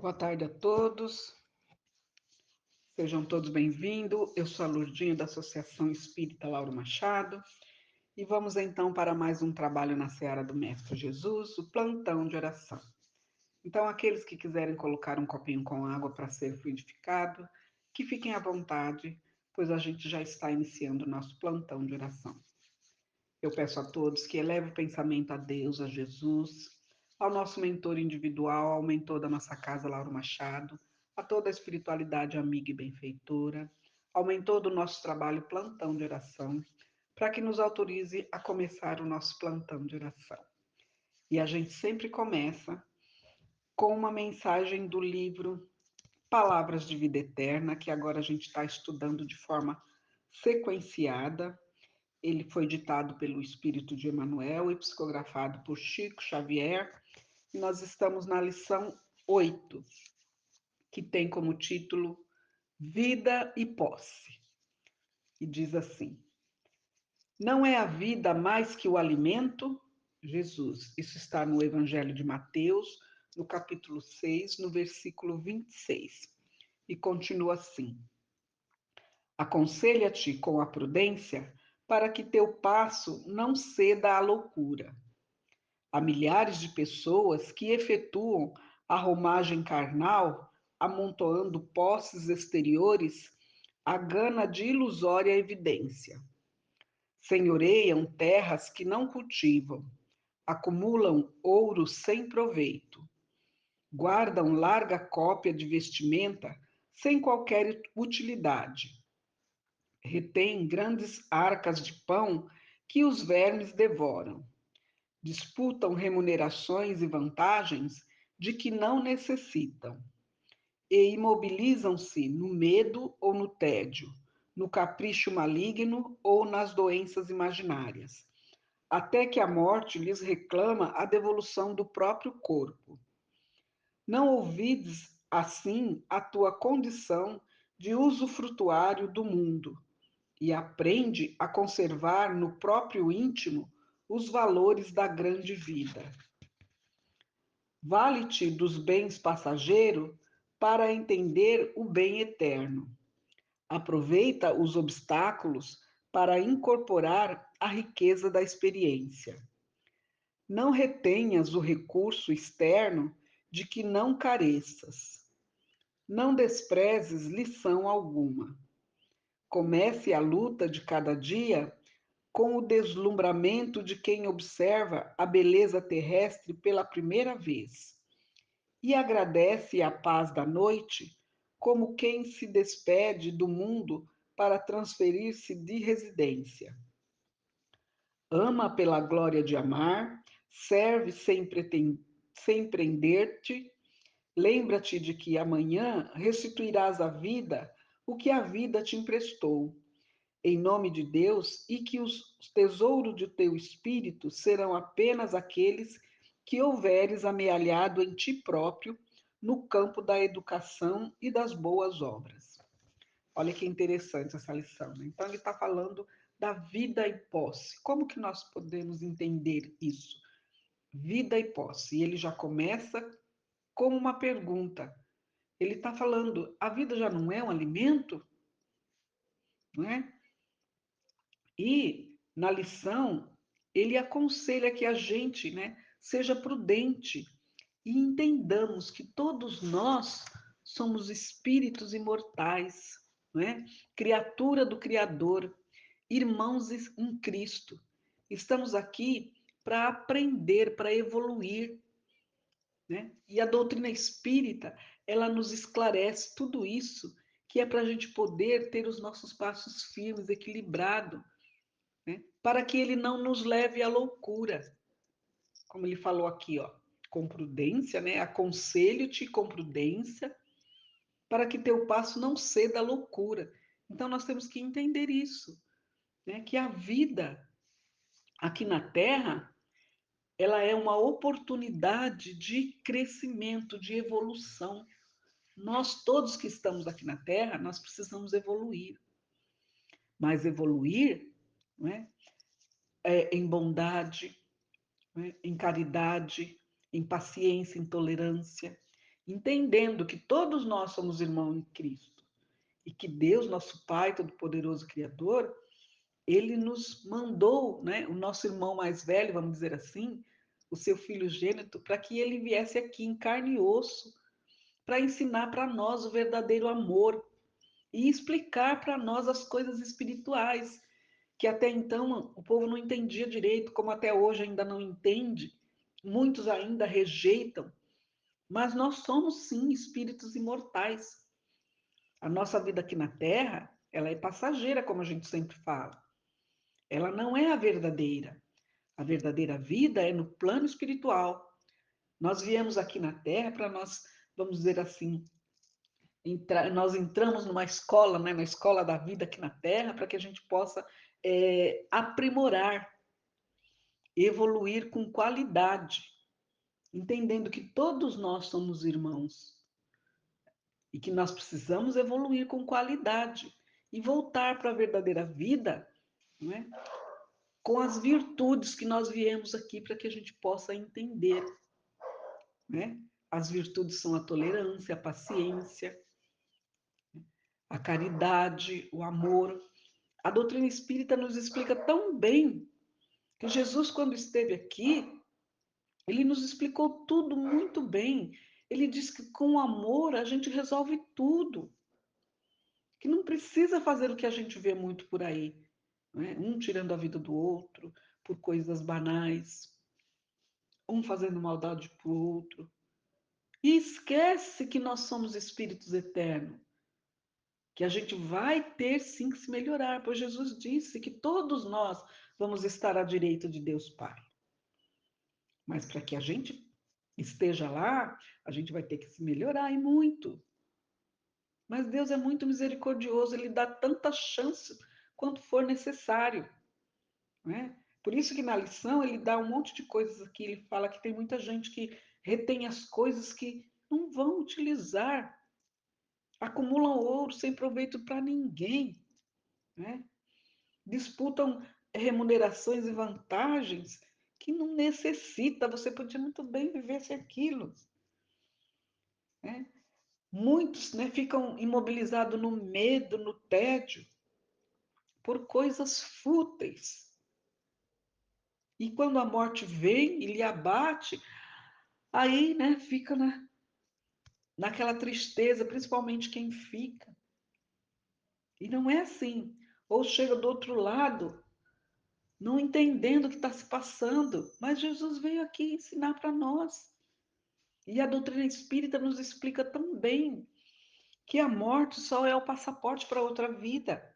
Boa tarde a todos, sejam todos bem-vindos. Eu sou a Lourdinha da Associação Espírita Lauro Machado e vamos então para mais um trabalho na Seara do Mestre Jesus, o plantão de oração. Então, aqueles que quiserem colocar um copinho com água para ser fluidificado, que fiquem à vontade, pois a gente já está iniciando o nosso plantão de oração. Eu peço a todos que elevem o pensamento a Deus, a Jesus, ao nosso mentor individual, ao mentor da nossa casa, Lauro Machado, a toda a espiritualidade amiga e benfeitora, ao mentor do nosso trabalho plantão de oração, para que nos autorize a começar o nosso plantão de oração. E a gente sempre começa com uma mensagem do livro Palavras de Vida Eterna, que agora a gente está estudando de forma sequenciada. Ele foi ditado pelo Espírito de Emmanuel e psicografado por Chico Xavier. E nós estamos na lição 8, que tem como título Vida e Posse. E diz assim: não é a vida mais que o alimento? Jesus. Isso está no Evangelho de Mateus, no capítulo 6, no versículo 26. E continua assim: aconselha-te com a prudência, para que teu passo não ceda à loucura. Há milhares de pessoas que efetuam a romagem carnal, amontoando posses exteriores, à gana de ilusória evidência. Senhoreiam terras que não cultivam, acumulam ouro sem proveito, guardam larga cópia de vestimenta sem qualquer utilidade, retêm grandes arcas de pão que os vermes devoram, disputam remunerações e vantagens de que não necessitam, e imobilizam-se no medo ou no tédio, no capricho maligno ou nas doenças imaginárias, até que a morte lhes reclama a devolução do próprio corpo. Não ouvides, assim, a tua condição de usufrutuário do mundo, e aprende a conservar no próprio íntimo os valores da grande vida. Vale-te dos bens passageiros para entender o bem eterno. Aproveita os obstáculos para incorporar a riqueza da experiência. Não retenhas o recurso externo de que não careças. Não desprezes lição alguma. Comece a luta de cada dia com o deslumbramento de quem observa a beleza terrestre pela primeira vez e agradece a paz da noite como quem se despede do mundo para transferir-se de residência. Ama pela glória de amar, serve sem prender-te, lembra-te de que amanhã restituirás à vida o que a vida te emprestou, em nome de Deus, e que os tesouros de teu espírito serão apenas aqueles que houveres amealhado em ti próprio no campo da educação e das boas obras. Olha que interessante essa lição, né? Então ele está falando da vida e posse. Como que nós podemos entender isso? Vida e posse. E ele já começa como uma pergunta. Ele está falando, a vida já não é um alimento? Não é? E na lição, ele aconselha que a gente, né, seja prudente e entendamos que todos nós somos espíritos imortais, não é? Criatura do Criador, irmãos em Cristo. Estamos aqui para aprender, para evoluir, né? E a doutrina espírita, ela nos esclarece tudo isso, que é para a gente poder ter os nossos passos firmes, equilibrados, né? Para que ele não nos leve à loucura. Como ele falou aqui, ó, com prudência, né? Aconselho-te com prudência, para que teu passo não ceda à loucura. Então nós temos que entender isso, né? Que a vida aqui na Terra, ela é uma oportunidade de crescimento, de evolução. Nós todos que estamos aqui na Terra, nós precisamos evoluir. Mas evoluir, não é? Em bondade, né? Em caridade, em paciência, em tolerância. entendendo que todos nós somos irmãos em Cristo e que Deus, nosso Pai Todo-Poderoso Criador, ele nos mandou, né, o nosso irmão mais velho, vamos dizer assim, o seu filho gênito, para que ele viesse aqui em carne e osso, para ensinar para nós o verdadeiro amor e explicar para nós as coisas espirituais, que até então o povo não entendia direito, como até hoje ainda não entende, muitos ainda rejeitam, mas nós somos sim espíritos imortais. A nossa vida aqui na Terra, ela é passageira, como a gente sempre fala. Ela não é a verdadeira. A verdadeira vida é no plano espiritual. Nós viemos aqui na Terra para nós, vamos dizer assim, nós entramos numa escola, né, na escola da vida aqui na Terra, para que a gente possa aprimorar, evoluir com qualidade, entendendo que todos nós somos irmãos e que nós precisamos evoluir com qualidade e voltar para a verdadeira vida, não é? Com as virtudes que nós viemos aqui para que a gente possa entender, né? As virtudes são a tolerância, a paciência, a caridade, o amor. A doutrina espírita nos explica tão bem que Jesus, quando esteve aqui, ele nos explicou tudo muito bem. Ele diz que com amor a gente resolve tudo, que não precisa fazer o que a gente vê muito por aí, né? Um tirando a vida do outro por coisas banais, um fazendo maldade para o outro. E esquece que nós somos espíritos eternos, que a gente vai ter sim que se melhorar, pois Jesus disse que todos nós vamos estar à direita de Deus Pai. Mas para que a gente esteja lá, a gente vai ter que se melhorar e muito. Mas Deus é muito misericordioso, ele dá tanta chance quanto for necessário, né? Por isso que na lição ele dá um monte de coisas aqui, ele fala que tem muita gente que retém as coisas que não vão utilizar, acumulam ouro sem proveito para ninguém, né? Disputam remunerações e vantagens que não necessita, você podia muito bem viver sem aquilo, né? Muitos, né, ficam imobilizados no medo, no tédio, por coisas fúteis. E quando a morte vem e lhe abate, aí, né, fica naquela tristeza, principalmente quem fica. E não é assim. Ou chega do outro lado, não entendendo o que está se passando. Mas Jesus veio aqui ensinar para nós. E a doutrina espírita nos explica tão bem que a morte só é o passaporte para outra vida.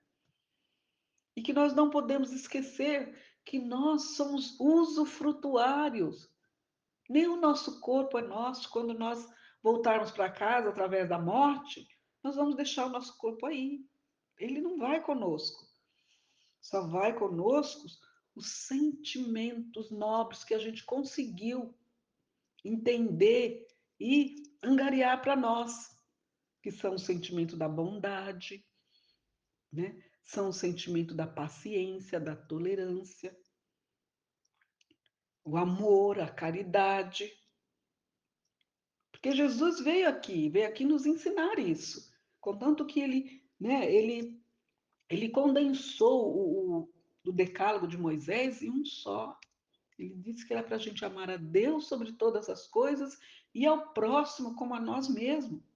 E que nós não podemos esquecer que nós somos usufrutuários. Nem o nosso corpo é nosso. Quando nós voltarmos para casa através da morte, nós vamos deixar o nosso corpo aí. Ele não vai conosco. Só vai conosco os sentimentos nobres que a gente conseguiu entender e angariar para nós, que são o sentimento da bondade, né? São o sentimento da paciência, da tolerância, o amor, a caridade. Porque Jesus veio aqui nos ensinar isso. Contanto que ele, né, ele condensou o decálogo de Moisés em um só. Ele disse que era para a gente amar a Deus sobre todas as coisas e ao próximo como a nós mesmos.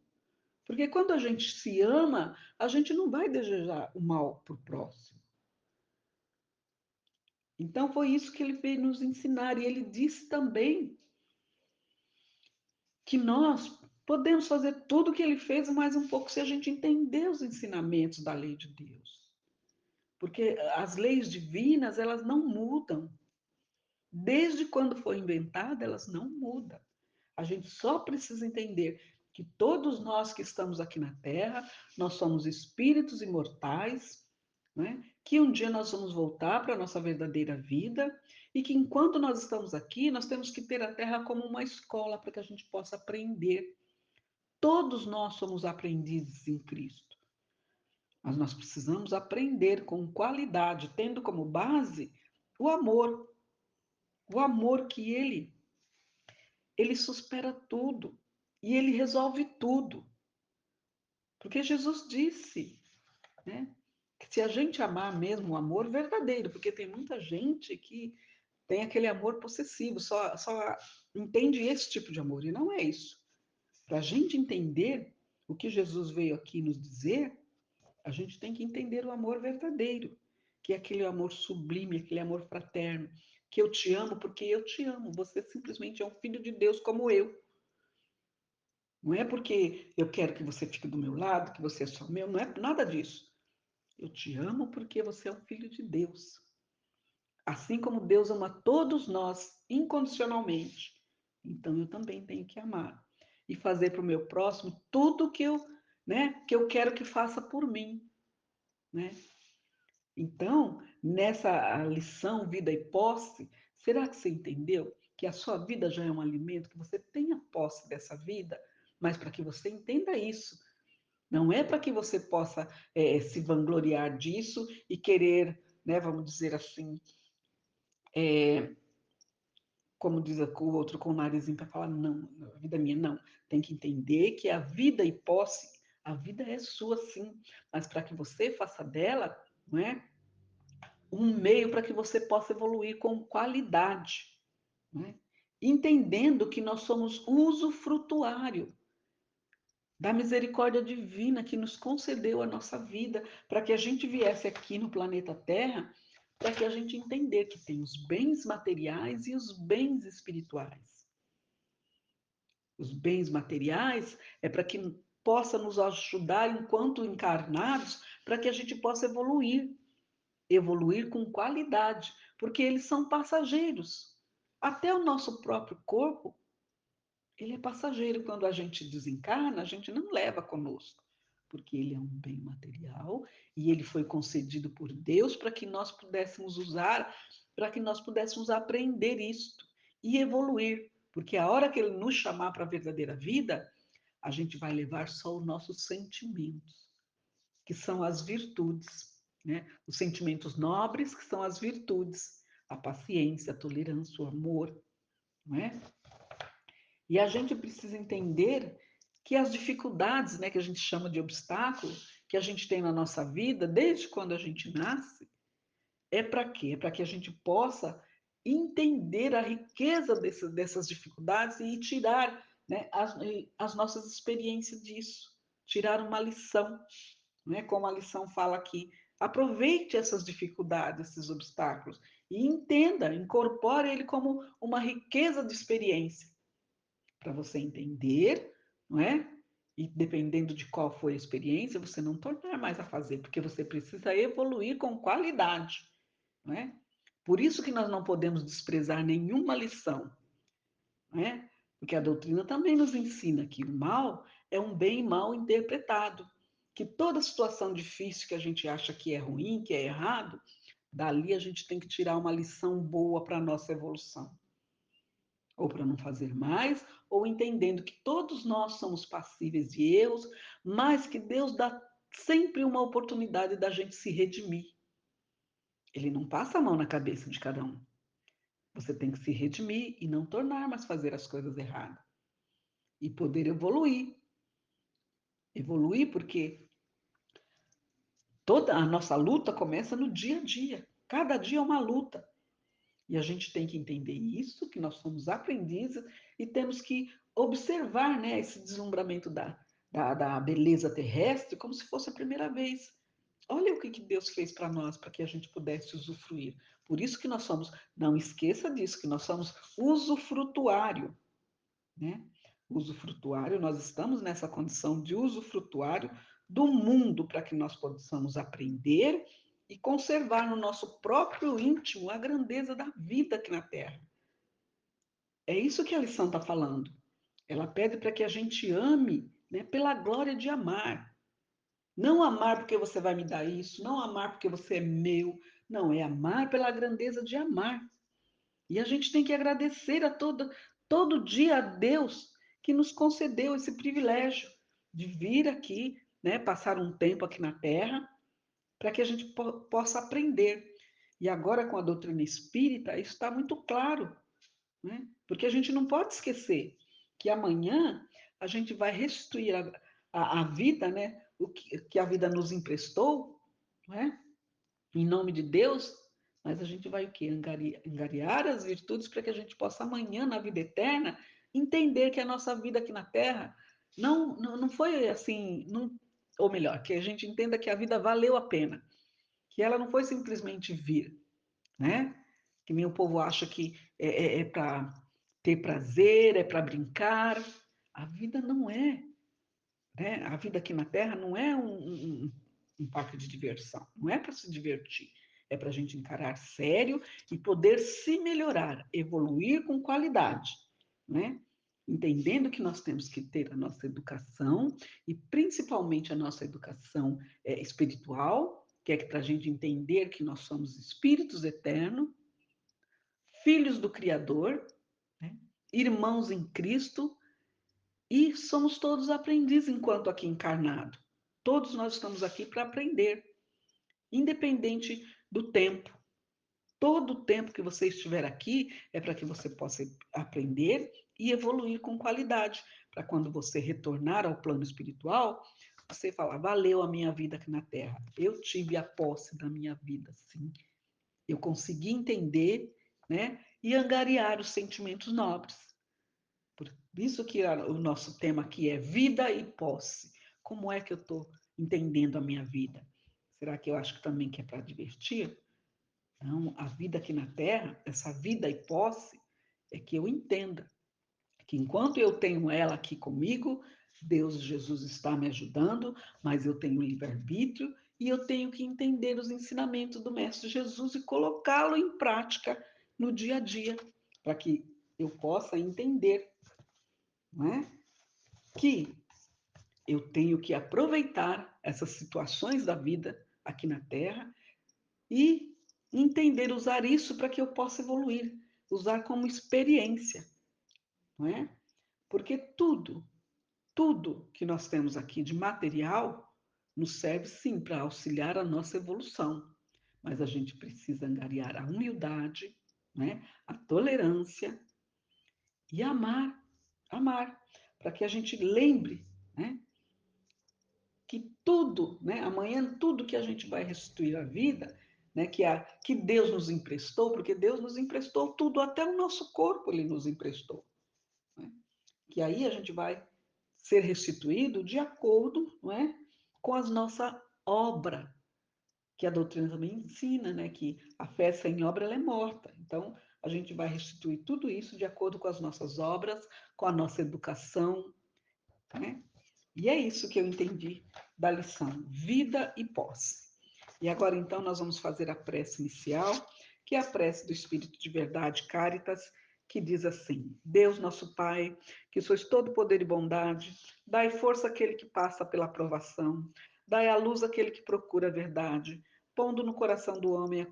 Porque quando a gente se ama, a gente não vai desejar o mal para o próximo. Então foi isso que ele veio nos ensinar. E ele disse também que nós podemos fazer tudo o que ele fez mais um pouco se a gente entender os ensinamentos da lei de Deus. Porque as leis divinas, elas não mudam. Desde quando foi inventada, elas não mudam. A gente só precisa entender que todos nós que estamos aqui na Terra, nós somos espíritos imortais, né? Que um dia nós vamos voltar para a nossa verdadeira vida e que enquanto nós estamos aqui, nós temos que ter a Terra como uma escola para que a gente possa aprender. Todos nós somos aprendizes em Cristo, mas nós precisamos aprender com qualidade, tendo como base o amor que ele supera tudo. e ele resolve tudo. Porque Jesus disse, né, que se a gente amar mesmo o amor verdadeiro, porque tem muita gente que tem aquele amor possessivo, só entende esse tipo de amor, e não é isso. Para a gente entender o que Jesus veio aqui nos dizer, a gente tem que entender o amor verdadeiro, que é aquele amor sublime, aquele amor fraterno, que eu te amo porque eu te amo. Você simplesmente é um filho de Deus como eu. Não é porque eu quero que você fique do meu lado, que você é só meu, não é nada disso. Eu te amo porque você é um filho de Deus. Assim como Deus ama todos nós incondicionalmente, então eu também tenho que amar e fazer para o meu próximo tudo que eu quero que faça por mim, né? Então, nessa lição vida e posse, será que você entendeu que a sua vida já é um alimento, que você tenha posse dessa vida? Mas para que você entenda isso, não é para que você possa se vangloriar disso e querer, né, vamos dizer assim, como diz o outro com o narizinho para falar, não, a vida é minha, não. Tem que entender que a vida e posse, a vida é sua sim, mas para que você faça dela, não é? Um meio para que você possa evoluir com qualidade, não é? Entendendo que nós somos usufrutuário da misericórdia divina que nos concedeu a nossa vida, para que a gente viesse aqui no planeta Terra, para que a gente entender que tem os bens materiais e os bens espirituais. Os bens materiais é para que possa nos ajudar enquanto encarnados, para que a gente possa evoluir com qualidade, porque eles são passageiros. Até o nosso próprio corpo, ele é passageiro. Quando a gente desencarna, a gente não leva conosco, porque ele é um bem material e ele foi concedido por Deus para que nós pudéssemos usar, para que nós pudéssemos aprender isto e evoluir. Porque a hora que ele nos chamar para a verdadeira vida, a gente vai levar só os nossos sentimentos, que são as virtudes, né? Os sentimentos nobres, que são as virtudes, a paciência, a tolerância, o amor, não é? E a gente precisa entender que as dificuldades, né, que a gente chama de obstáculo, que a gente tem na nossa vida, desde quando a gente nasce, é para quê? É para que a gente possa entender a riqueza dessas dificuldades e tirar, né, as nossas experiências disso, tirar uma lição, né, como a lição fala aqui. Aproveite essas dificuldades, esses obstáculos, e entenda, incorpore ele como uma riqueza de experiência para você entender, não é? E dependendo de qual foi a experiência, você não tornar mais a fazer, porque você precisa evoluir com qualidade, não é? Por isso que nós não podemos desprezar nenhuma lição, não é? Porque a doutrina também nos ensina que o mal é um bem mal interpretado, que toda situação difícil que a gente acha que é ruim, que é errado, dali a gente tem que tirar uma lição boa para a nossa evolução, ou para não fazer mais, ou entendendo que todos nós somos passíveis de erros, mas que Deus dá sempre uma oportunidade da gente se redimir. Ele não passa a mão na cabeça de cada um. Você tem que se redimir e não tornar mais fazer as coisas erradas. E poder evoluir. Evoluir porque toda a nossa luta começa no dia a dia. Cada dia é uma luta. E a gente tem que entender isso, que nós somos aprendizes e temos que observar, né, esse deslumbramento da beleza terrestre como se fosse a primeira vez. Olha o que Deus fez para nós, para que a gente pudesse usufruir. Por isso que nós somos, não esqueça disso, que nós somos usufrutuário, né? Usufrutuário, nós estamos nessa condição de usufrutuário do mundo para que nós possamos aprender e conservar no nosso próprio íntimo a grandeza da vida aqui na Terra. É isso que a lição está falando. Ela pede para que a gente ame, né, pela glória de amar. Não amar porque você vai me dar isso, não amar porque você é meu. Não, é amar pela grandeza de amar. E a gente tem que agradecer todo dia a Deus que nos concedeu esse privilégio de vir aqui, né, passar um tempo aqui na Terra, para que a gente possa aprender. E agora, com a doutrina espírita, isso está muito claro, né? Porque a gente não pode esquecer que amanhã a gente vai restituir a vida, né? O que a vida nos emprestou, não é? Em nome de Deus, mas a gente vai o quê? Angariar as virtudes para que a gente possa amanhã, na vida eterna, entender que a nossa vida aqui na Terra não foi assim, ou melhor, que a gente entenda que a vida valeu a pena, que ela não foi simplesmente vir, né? Que nem o povo acha que é para ter prazer, é para brincar. A vida não é, né? A vida aqui na Terra não é um parque de diversão, não é para se divertir, é para a gente encarar sério e poder se melhorar, evoluir com qualidade, né? Entendendo que nós temos que ter a nossa educação e principalmente a nossa educação espiritual, que é para a gente entender que nós somos espíritos eternos, filhos do Criador, né? Irmãos em Cristo, e somos todos aprendizes enquanto aqui encarnado. Todos nós estamos aqui para aprender, independente do tempo. Todo o tempo que você estiver aqui é para que você possa aprender e evoluir com qualidade, para quando você retornar ao plano espiritual, você falar, valeu a minha vida aqui na Terra. Eu tive a posse da minha vida, sim. Eu consegui entender, né, e angariar os sentimentos nobres. Por isso que o nosso tema aqui é vida e posse. Como é que eu estou entendendo a minha vida? Será que eu acho que também que é para divertir? Não, a vida aqui na Terra, essa vida e posse, é que eu entenda que enquanto eu tenho ela aqui comigo, Deus, Jesus está me ajudando, mas eu tenho livre-arbítrio e eu tenho que entender os ensinamentos do Mestre Jesus e colocá-lo em prática no dia a dia, para que eu possa entender, não é? Que eu tenho que aproveitar essas situações da vida aqui na Terra e entender, usar isso para que eu possa evoluir, usar como experiência, não é? Porque tudo que nós temos aqui de material nos serve sim para auxiliar a nossa evolução, mas a gente precisa angariar a humildade, né? A tolerância e amar, para que a gente lembre, né? Que tudo, né? Amanhã tudo que a gente vai restituir à vida, né? Que Deus nos emprestou, porque Deus nos emprestou tudo, até o nosso corpo Ele nos emprestou, né? Que aí a gente vai ser restituído de acordo, não é, com a nossa obra, que a doutrina também ensina, né? Que a fé sem obra ela é morta. Então a gente vai restituir tudo isso de acordo com as nossas obras, com a nossa educação, né? E é isso que eu entendi da lição, vida e posse. E agora, então, nós vamos fazer a prece inicial, que é a prece do Espírito de Verdade, Caritas, que diz assim: Deus, nosso Pai, que sois todo poder e bondade, dai força àquele que passa pela provação, dai à luz àquele que procura a verdade, pondo no coração do homem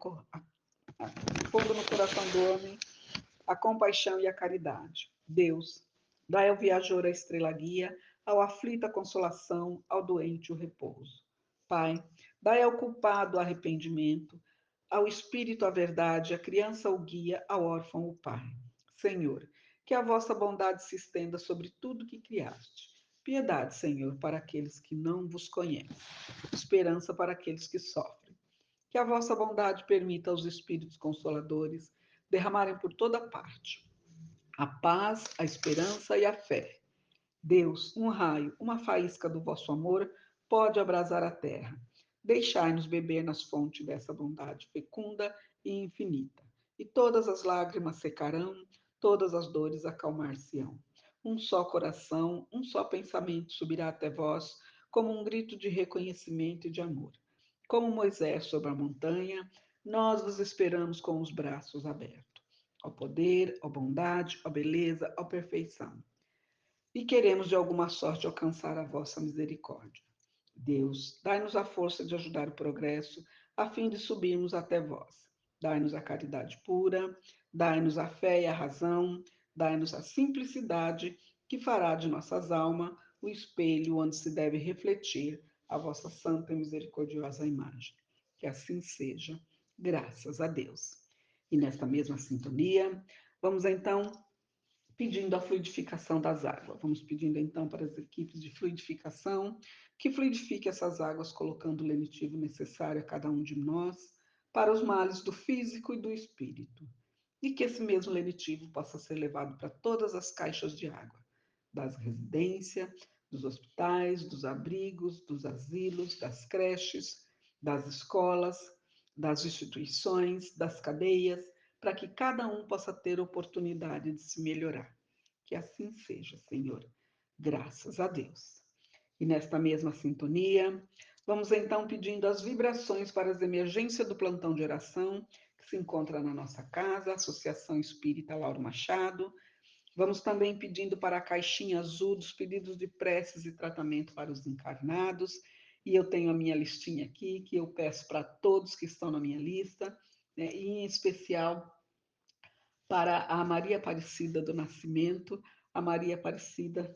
pondo no coração do homem a compaixão e a caridade. Deus, dai ao viajor a estrela guia, ao aflito a consolação, ao doente o repouso. Pai, dai ao culpado o arrependimento, ao espírito a verdade, à criança o guia, ao órfão o pai. Senhor, que a vossa bondade se estenda sobre tudo que criaste. Piedade, Senhor, para aqueles que não vos conhecem. Esperança para aqueles que sofrem. Que a vossa bondade permita aos espíritos consoladores derramarem por toda parte a paz, a esperança e a fé. Deus, um raio, uma faísca do vosso amor pode abrasar a terra. Deixai-nos beber nas fontes dessa bondade fecunda e infinita. E todas as lágrimas secarão, todas as dores acalmar-se-ão. Um só coração, um só pensamento subirá até vós, como um grito de reconhecimento e de amor. Como Moisés sobre a montanha, nós vos esperamos com os braços abertos. Ó poder, ó bondade, ó beleza, ó perfeição. E queremos de alguma sorte alcançar a vossa misericórdia. Deus, dai-nos a força de ajudar o progresso, a fim de subirmos até vós. Dai-nos a caridade pura, dai-nos a fé e a razão, dai-nos a simplicidade que fará de nossas almas o espelho onde se deve refletir a vossa santa e misericordiosa imagem. Que assim seja, graças a Deus. E nesta mesma sintonia, vamos então pedindo a fluidificação das águas. Vamos pedindo então para as equipes de fluidificação que fluidifique essas águas, colocando o lenitivo necessário a cada um de nós para os males do físico e do espírito. E que esse mesmo lenitivo possa ser levado para todas as caixas de água, das residências, dos hospitais, dos abrigos, dos asilos, das creches, das escolas, das instituições, das cadeias, para que cada um possa ter oportunidade de se melhorar. Que assim seja, Senhor. Graças a Deus. E nesta mesma sintonia, vamos então pedindo as vibrações para as emergências do plantão de oração, que se encontra na nossa casa, Associação Espírita Lauro Machado. Vamos também pedindo para a caixinha azul dos pedidos de preces e tratamento para os encarnados. E eu tenho a minha listinha aqui, que eu peço para todos que estão na minha lista, né, e em especial para a Maria Aparecida do Nascimento, a Maria Aparecida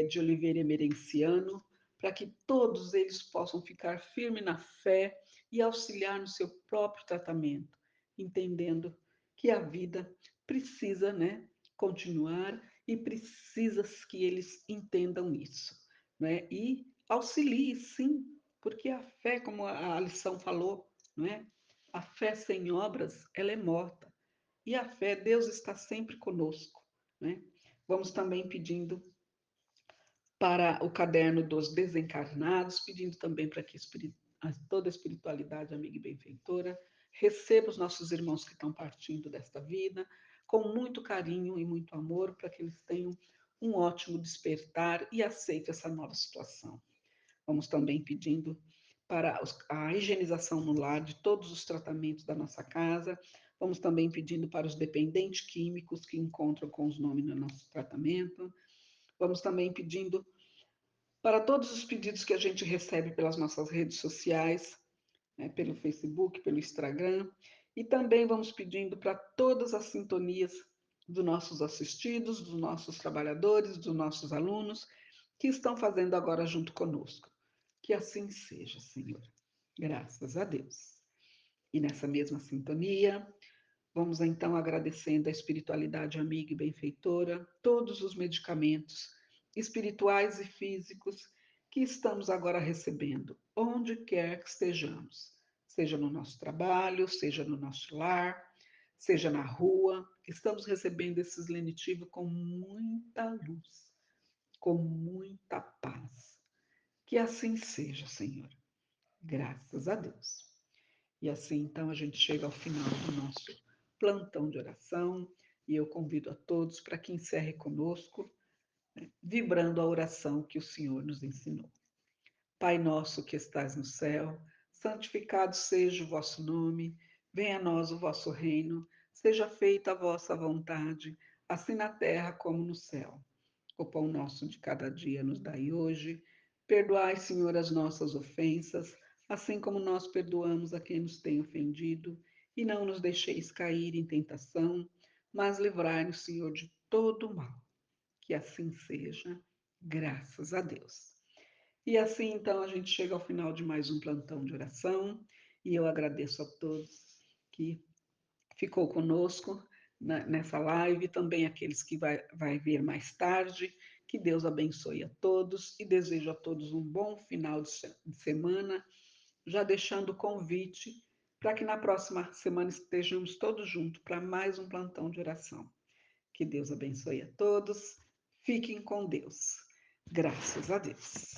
de Oliveira Emerenciano, para que todos eles possam ficar firmes na fé e auxiliar no seu próprio tratamento, entendendo que a vida precisa, né, continuar e precisa que eles entendam isso, né? E auxilie, sim, porque a fé, como a lição falou, não é? A fé sem obras, ela é morta. E a fé, Deus está sempre conosco, né? Vamos também pedindo para o caderno dos desencarnados, pedindo também para que toda a espiritualidade amiga e benfeitora receba os nossos irmãos que estão partindo desta vida com muito carinho e muito amor, para que eles tenham um ótimo despertar e aceitem essa nova situação. Vamos também pedindo para a higienização no lar de todos os tratamentos da nossa casa. Vamos também pedindo para os dependentes químicos que encontram com os nomes no nosso tratamento. Vamos também pedindo para todos os pedidos que a gente recebe pelas nossas redes sociais, né, pelo Facebook, pelo Instagram, e também vamos pedindo para todas as sintonias dos nossos assistidos, dos nossos trabalhadores, dos nossos alunos, que estão fazendo agora junto conosco. Que assim seja, Senhor. Graças a Deus. E nessa mesma sintonia, vamos então agradecendo a espiritualidade amiga e benfeitora, todos os medicamentos espirituais e físicos que estamos agora recebendo, onde quer que estejamos, seja no nosso trabalho, seja no nosso lar, seja na rua, estamos recebendo esses lenitivos com muita luz, com muita paz. Que assim seja, Senhor. Graças a Deus. E assim, então, a gente chega ao final do nosso plantão de oração e eu convido a todos para que encerre conosco, né, vibrando a oração que o Senhor nos ensinou. Pai nosso que estás no céu, santificado seja o vosso nome, venha a nós o vosso reino, seja feita a vossa vontade, assim na terra como no céu. O pão nosso de cada dia nos dai hoje. Perdoai, Senhor, as nossas ofensas, assim como nós perdoamos a quem nos tem ofendido. E não nos deixeis cair em tentação, mas livrai-nos, Senhor, de todo o mal. Que assim seja, graças a Deus. E assim, então, a gente chega ao final de mais um plantão de oração. E eu agradeço a todos que ficou conosco nessa live, também aqueles que vai ver mais tarde. Que Deus abençoe a todos e desejo a todos um bom final de semana, já deixando o convite para que na próxima semana estejamos todos juntos para mais um plantão de oração. Que Deus abençoe a todos. Fiquem com Deus. Graças a Deus.